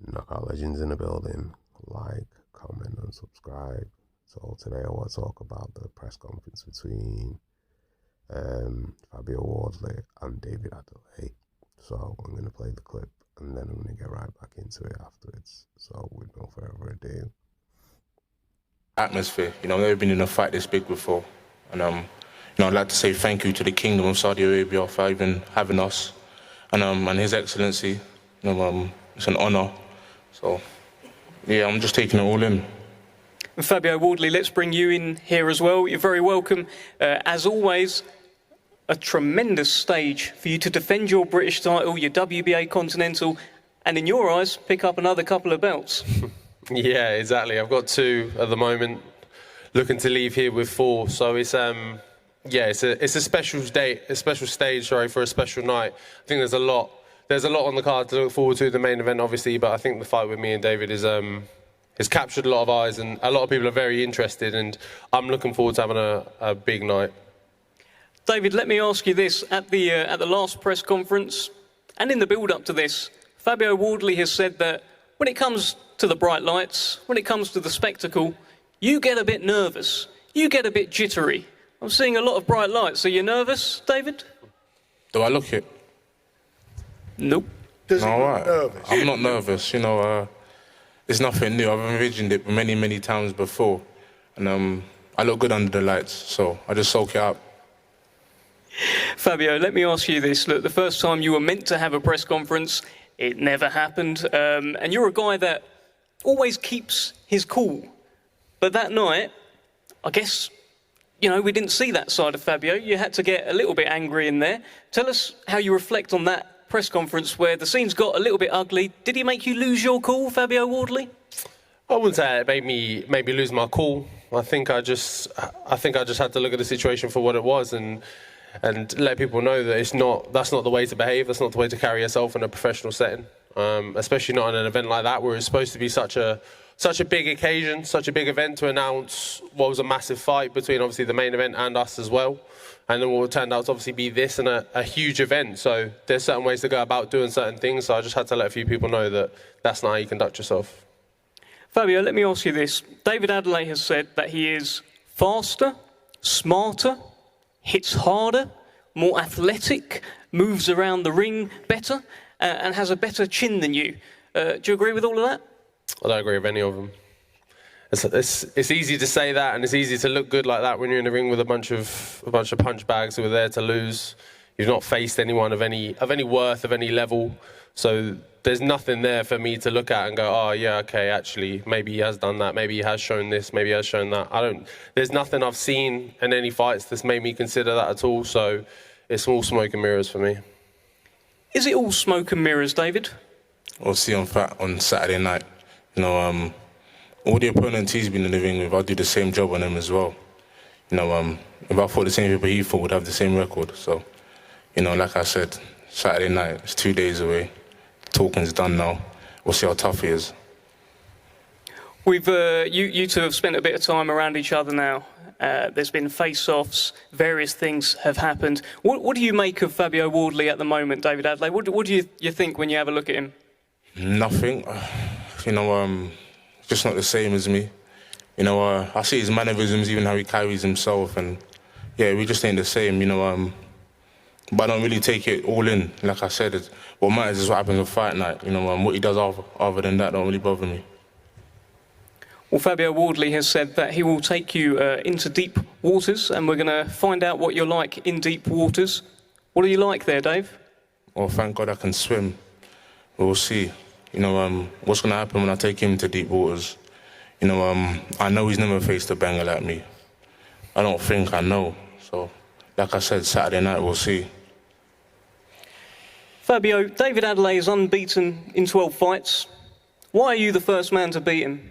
Knockout Legends in the building. Like, comment, and subscribe. So today I want to talk about the press conference between Fabio Wardley and David Adeleye. So I'm going to play the clip and then I'm going to get right back into it afterwards. So with no further ado. Atmosphere. I've never been in a fight this big before. And I'd like to say thank you to the Kingdom of Saudi Arabia for even having us. And His Excellency. It's an honor. So, yeah, I'm just taking it all in. Fabio Wardley, let's bring you in here as well. You're very welcome. As always, a tremendous stage for you to defend your British title, your WBA Continental, and in your eyes, pick up another couple of belts. Yeah, exactly. I've got 2 at the moment. Looking to leave here with 4. So it's a special day, a special stage, for a special night. I think there's a lot on the card to look forward to. The main event, obviously, but I think the fight with me and David has captured a lot of eyes, and a lot of people are very interested. And I'm looking forward to having a big night. David, let me ask you this: at the last press conference, and in the build-up to this, Fabio Wardley has said that when it comes to the bright lights, when it comes to the spectacle, you get a bit nervous, you get a bit jittery. I'm seeing a lot of bright lights. Are you nervous, David? Do I look it? Nope. I'm not nervous. It's nothing new. I've envisioned it many, many times before. And I look good under the lights, so I just soak it up. Fabio, let me ask you this. Look, the first time you were meant to have a press conference, it never happened. And you're a guy that always keeps his cool. But that night, I guess, we didn't see that side of Fabio. You had to get a little bit angry in there. Tell us how you reflect on that press conference where the scenes got a little bit ugly. Did he make you lose your cool, Fabio Wardley? I wouldn't say it made me lose my cool. I think I just had to look at the situation for what it was and let people know that that's not the way to behave. That's not the way to carry yourself in a professional setting, especially not in an event like that where it's supposed to be such a big occasion, such a big event to announce what was a massive fight between obviously the main event and us as well. And then what turned out to obviously be this and a huge event. So there's certain ways to go about doing certain things. So I just had to let a few people know that that's not how you conduct yourself. Fabio, let me ask you this. David Adeleye has said that he is faster, smarter, hits harder, more athletic, moves around the ring better, and has a better chin than you. Do you agree with all of that? I don't agree with any of them. It's easy to say that, and it's easy to look good like that when you're in the ring with a bunch of punch bags who are there to lose. You've not faced anyone of any worth, of any level. So there's nothing there for me to look at and go, oh yeah, okay, actually, maybe he has done that, maybe he has shown this, maybe he has shown that. There's nothing I've seen in any fights that's made me consider that at all. So it's all smoke and mirrors for me. Is it all smoke and mirrors, David? We'll see on Saturday night. All the opponents he's been in the ring with, I'll do the same job on them as well. If I fought the same people he fought, would have the same record. So, like I said, Saturday night, it's 2 days away. Talking's done now. We'll see how tough he is. We've you two have spent a bit of time around each other now. There's been face-offs, various things have happened. What do you make of Fabio Wardley at the moment, David Adeleye? What do you think when you have a look at him? Nothing. Just not the same as me. I see his mannerisms, even how he carries himself, and yeah, we just ain't the same, but I don't really take it all in. Like I said, what matters is what happens on fight night. What he does other than that don't really bother me. Well, Fabio Wardley has said that he will take you into deep waters, and we're going to find out what you're like in deep waters. What are you like there, Dave? Well, thank God I can swim. We'll see. What's going to happen when I take him to deep waters. I know he's never faced a banger like me. I don't think I know. So, like I said, Saturday night we'll see. Fabio, David Adeleye is unbeaten in 12 fights. Why are you the first man to beat him?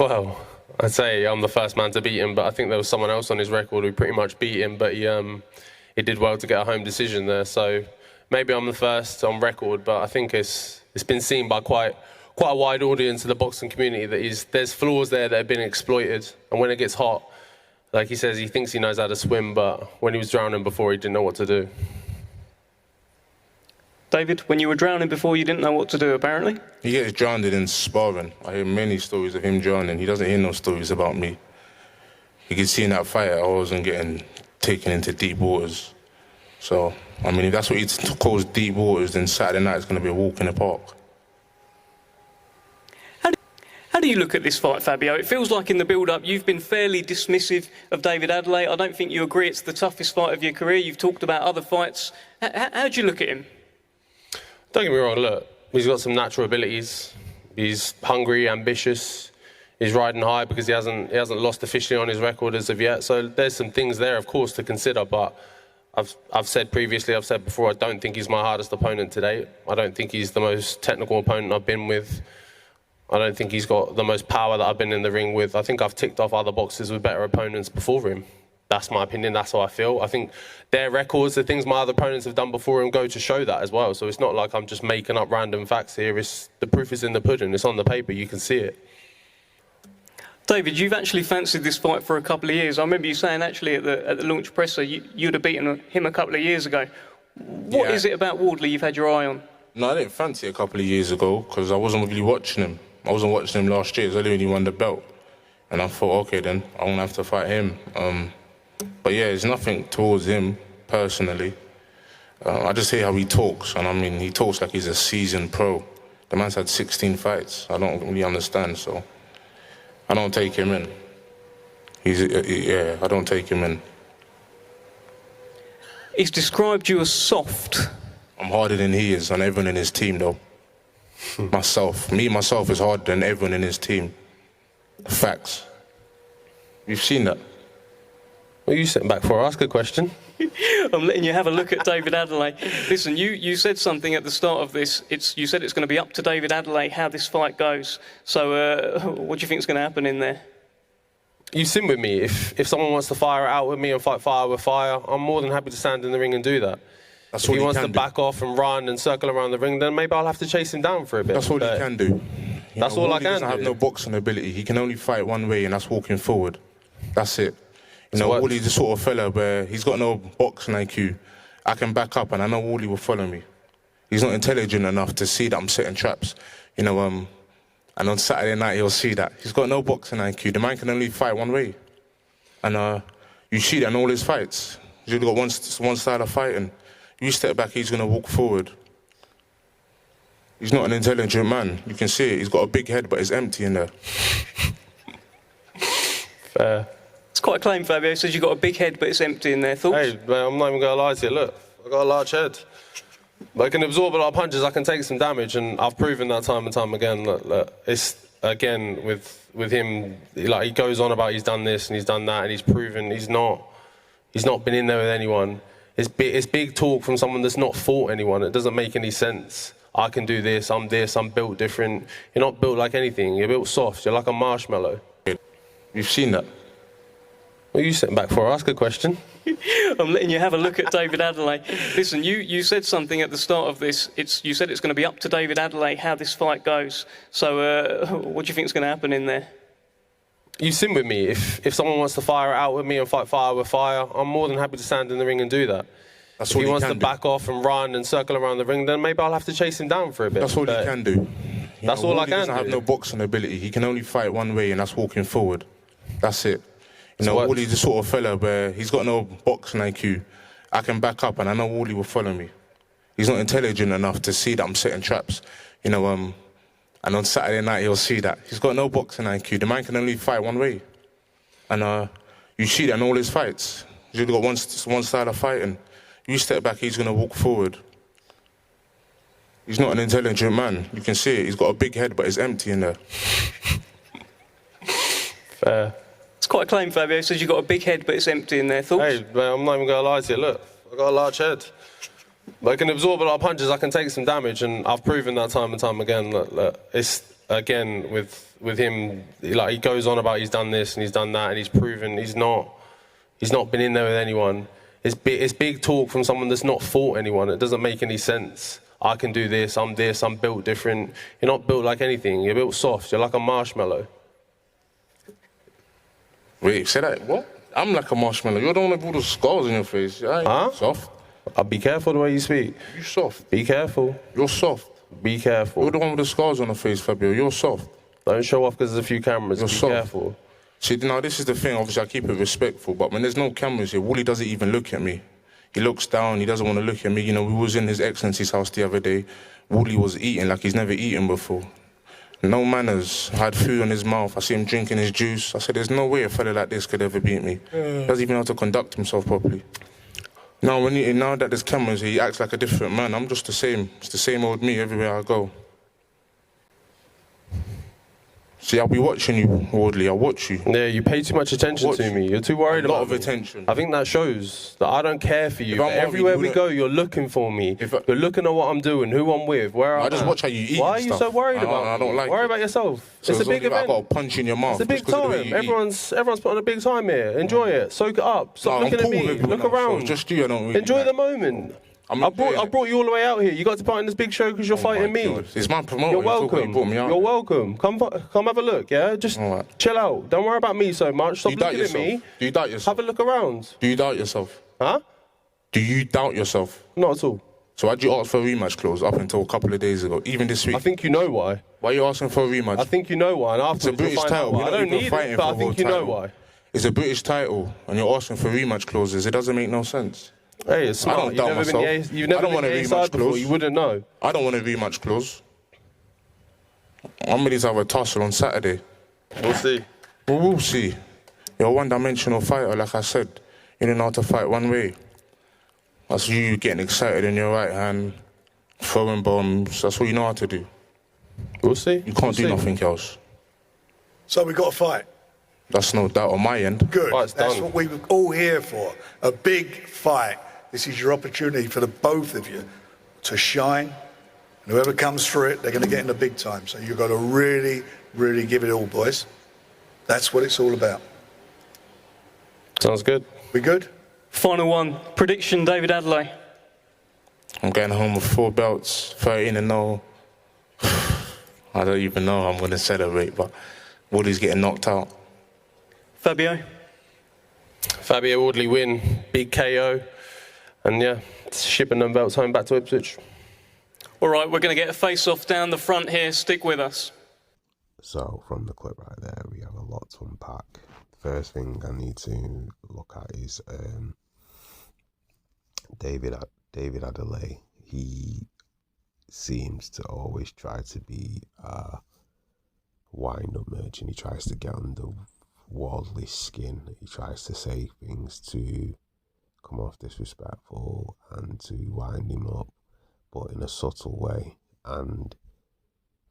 Well, I'd say I'm the first man to beat him, but I think there was someone else on his record who pretty much beat him, but he did well to get a home decision there. So maybe I'm the first on record, but I think it's been seen by quite a wide audience of the boxing community that there's flaws there that have been exploited. And when it gets hot, like he says, he thinks he knows how to swim, but when he was drowning before, he didn't know what to do. David, when you were drowning before, you didn't know what to do, apparently? He gets drowned in sparring. I hear many stories of him drowning. He doesn't hear no stories about me. You can see in that fight, I wasn't getting taken into deep waters. So, I mean, if that's what he calls deep waters, then Saturday night is going to be a walk in the park. How do you look at this fight, Fabio? It feels like in the build-up you've been fairly dismissive of David Adeleye. I don't think you agree it's the toughest fight of your career. You've talked about other fights. How do you look at him? Don't get me wrong, look, he's got some natural abilities. He's hungry, ambitious. He's riding high because he hasn't lost officially on his record as of yet. So there's some things there, of course, to consider. But I've said previously, I've said before, I don't think he's my hardest opponent today. I don't think he's the most technical opponent I've been with. I don't think he's got the most power that I've been in the ring with. I think I've ticked off other boxes with better opponents before him. That's my opinion, that's how I feel. I think their records, the things my other opponents have done before him go to show that as well. So it's not like I'm just making up random facts here. The proof is in the pudding, it's on the paper, you can see it. David, you've actually fancied this fight for a couple of years. I remember you saying actually at the launch presser you'd have beaten him a couple of years ago. What is it about Wardley you've had your eye on? No, I didn't fancy it a couple of years ago because I wasn't really watching him. I wasn't watching him last year. It was only when he won the belt. And I thought, okay, then I'm going to have to fight him. But yeah, it's nothing towards him personally. I just hear how he talks. And I mean, he talks like he's a seasoned pro. The man's had 16 fights. I don't really understand, so I don't take him in. I don't take him in. He's described you as soft. I'm harder than he is on everyone in his team, though. Myself is harder than everyone in his team. Facts. You've seen that. What are you sitting back for? Ask a question. I'm letting you have a look at David Adeleye. Listen, you said something at the start of this. You said it's going to be up to David Adeleye how this fight goes. So what do you think is going to happen in there? You sim with me. If someone wants to fire it out with me and fight fire with fire, I'm more than happy to stand in the ring and do that. If he wants to back off and run and circle around the ring, then maybe I'll have to chase him down for a bit. That's all he can do. That's all I can do. He doesn't have no boxing ability. He can only fight one way, and that's walking forward. That's it. Wally's the sort of fella where he's got no boxing IQ. I can back up, and I know Wally will follow me. He's not intelligent enough to see that I'm setting traps. And on Saturday night, he'll see that. He's got no boxing IQ. The man can only fight one way. And you see that in all his fights. He's only got one style of fighting. You step back, he's going to walk forward. He's not an intelligent man. You can see it. He's got a big head, but it's empty in there. Fair. It's quite a claim, Fabio. He says you've got a big head, but it's empty in there. Thoughts? Hey, man, I'm not even going to lie to you. Look, I've got a large head. I can absorb a lot of punches. I can take some damage, and I've proven that time and time again. Look, it's, again, with him, like, he goes on about he's done this and he's done that, and he's proven he's not been in there with anyone. It's big talk from someone that's not fought anyone. It doesn't make any sense. I can do this, I'm built different. You're not built like anything. You're built soft. You're like a marshmallow. You've seen that. What are you sitting back for? Ask a question. I'm letting you have a look at David Adeleye. Listen, you said something at the start of this. You said it's going to be up to David Adeleye how this fight goes. So what do you think is going to happen in there? You sim with me. If someone wants to fire it out with me and fight fire with fire, I'm more than happy to stand in the ring and do that. If he wants to back off and run and circle around the ring, then maybe I'll have to chase him down for a bit. That's all he can do. That's all I can do. He doesn't have no boxing ability. He can only fight one way, and that's walking forward. That's it. Wally's the sort of fella where he's got no boxing IQ. I can back up, and I know Wally will follow me. He's not intelligent enough to see that I'm setting traps. And on Saturday night, he'll see that. He's got no boxing IQ. The man can only fight one way. And you see that in all his fights. He's only got one style of fighting. You step back, he's going to walk forward. He's not an intelligent man. You can see it. He's got a big head, but it's empty in there. Fair. It's quite a claim, Fabio. He says you've got a big head, but it's empty in there. Thoughts? Hey, man, I'm not even going to lie to you. Look, I've got a large head. I can absorb a lot of punches. I can take some damage, and I've proven that time and time again. Look, it's, again, with him, like, he goes on about he's done this and he's done that, and he's proven he's not been in there with anyone. It's big talk from someone that's not fought anyone. It doesn't make any sense. I can do this, I'm built different. You're not built like anything. You're built soft. You're like a marshmallow. Wait, say that, what? I'm like a marshmallow. You're the one with all the scars on your face. I ain't soft. Be careful the way you speak. You soft. Be careful. You're soft. Be careful. You're the one with the scars on the face, Fabio. You're soft. Don't show off because there's a few cameras. You're Be soft. careful. See, now this is the thing. Obviously, I keep it respectful, but when there's no cameras here, Wally doesn't even look at me. He looks down. He doesn't want to look at me. You know, we was in His Excellency's house the other day. Wally was eating like he's never eaten before. No manners. Had food on his mouth. I see him drinking his juice. I said, there's no way a fella like this could ever beat me. He doesn't even know how to conduct himself properly. Now, now that there's cameras, he acts like a different man. I'm just the same. It's the same old me everywhere I go. See, I'll be watching you, Wardley. I'll watch you. Yeah, you pay too much attention to me. You're too worried about me. A lot of attention. I think that shows that I don't care for you. But everywhere we go, you're looking for me. You're looking at what I'm doing, who I'm with, where I'm at. I just watch how you eat. Why are you so worried about me? I don't like Worry it. about yourself. So it's a big event. I got a punch in your mouth. It's a big time. Everyone's putting a big time here. Enjoy it. Soak it up. Stop looking at me. Look around. So just you, I don't really Enjoy the moment. I brought you all the way out here. You got to part in this big show because you're fighting me. God. It's my promoter. You're welcome. You're welcome. Come have a look, yeah? Just chill out. Don't worry about me so much. Stop looking at me. Do you doubt yourself? Have a look around. Do you doubt yourself? Huh? Do you doubt yourself? Not at all. So why'd you ask for a rematch clause up until a couple of days ago, even this week? I think you know why. Why are you asking for a rematch? I think you know why. And It's a British title. I don't need it, but I think you know why. It's a British title, and you're asking for rematch clauses. It doesn't make no sense. Hey, it's smart. I don't doubt myself. You've never been A-side before. You wouldn't know. I don't want a rematch clause. I'm ready to have a tussle on Saturday. We'll see. We'll see. You're a one-dimensional fighter, like I said. You don't know how to fight one way. That's you getting excited in your right hand, throwing bombs. That's what you know how to do. We'll see. You can't do nothing else. So we got a fight. That's no doubt on my end. Good. Fight's That's done. what we were all here for. A big fight. This is your opportunity for the both of you to shine. And whoever comes through it, they're going to get in the big time. So you've got to really, really give it all, boys. That's what it's all about. Sounds good. We good? Final one. Prediction, David Adeleye. I'm getting home with 4 belts, 13-0. I don't even know how I'm going to celebrate, but Woody's getting knocked out. Fabio. Fabio Wardley win. Big KO. And yeah, shipping them belts home back to Ipswich. All right, we're going to get a face-off down the front here. Stick with us. So from the clip right there, we have a lot to unpack. The first thing I need to look at is David Adeleye. He seems to always try to be a wind-up merchant. He tries to get under Wardley's skin. He tries to say things to come off disrespectful and to wind him up, but in a subtle way. And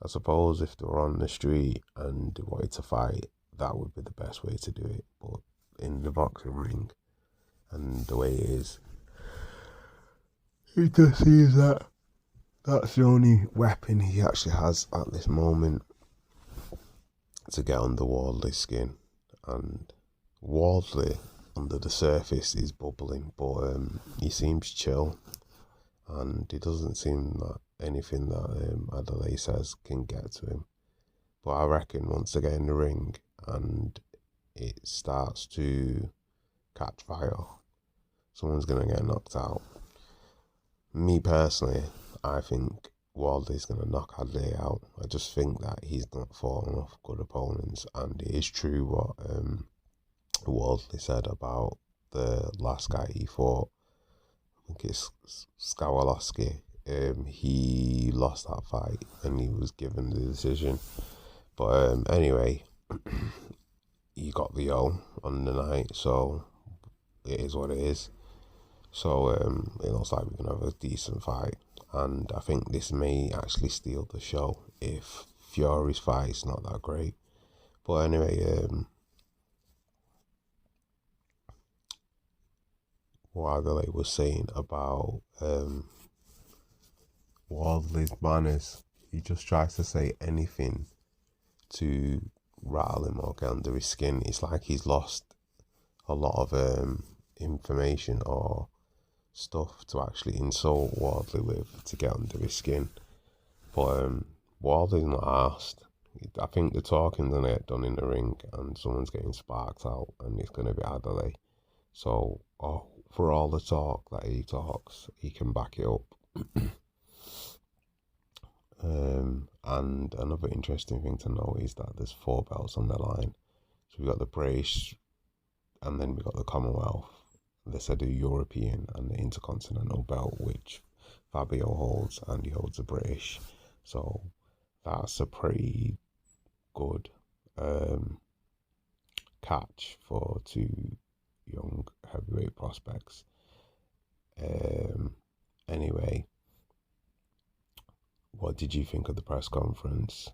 I suppose if they were on the street and they wanted to fight, that would be the best way to do it. But in the boxing ring and the way it is, it just seems that that's the only weapon he actually has at this moment to get under Wardley's skin. And Wardley, under the surface, is bubbling, but he seems chill, and it doesn't seem that anything that Adeleye says can get to him. But I reckon once they get in the ring and it starts to catch fire, someone's going to get knocked out. Me personally, I think Wardley's going to knock Adeleye out. I just think that he's not fought enough good opponents, and it is true what Wardley said about the last guy he fought. I think it's Skowalowski. He lost that fight and he was given the decision. But anyway, he got the O on the night, so it is what it is. So it looks like we're going to have a decent fight. And I think this may actually steal the show if Fury's fight is not that great. But anyway, what Adeleye was saying about Wardley's manners, he just tries to say anything to rattle him or get under his skin. It's like he's lost a lot of information or stuff to actually insult Wardley with to get under his skin. But Wardley's not asked. I think the talking's gonna get done in the ring and someone's getting sparked out and it's gonna be Adeleye. So for all the talk that he talks, he can back it up. And another interesting thing to know is that there's 4 belts on the line. So we got the British, and then we got the Commonwealth. They said the European and the Intercontinental belt, which Fabio holds, and he holds the British. So that's a pretty good catch for 2 young heavyweight prospects. Anyway, what did you think of the press conference?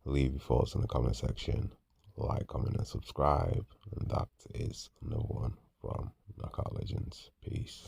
Leave your thoughts in the comment section. Like, comment, and subscribe. And that is another one from Knockout Legends. Peace.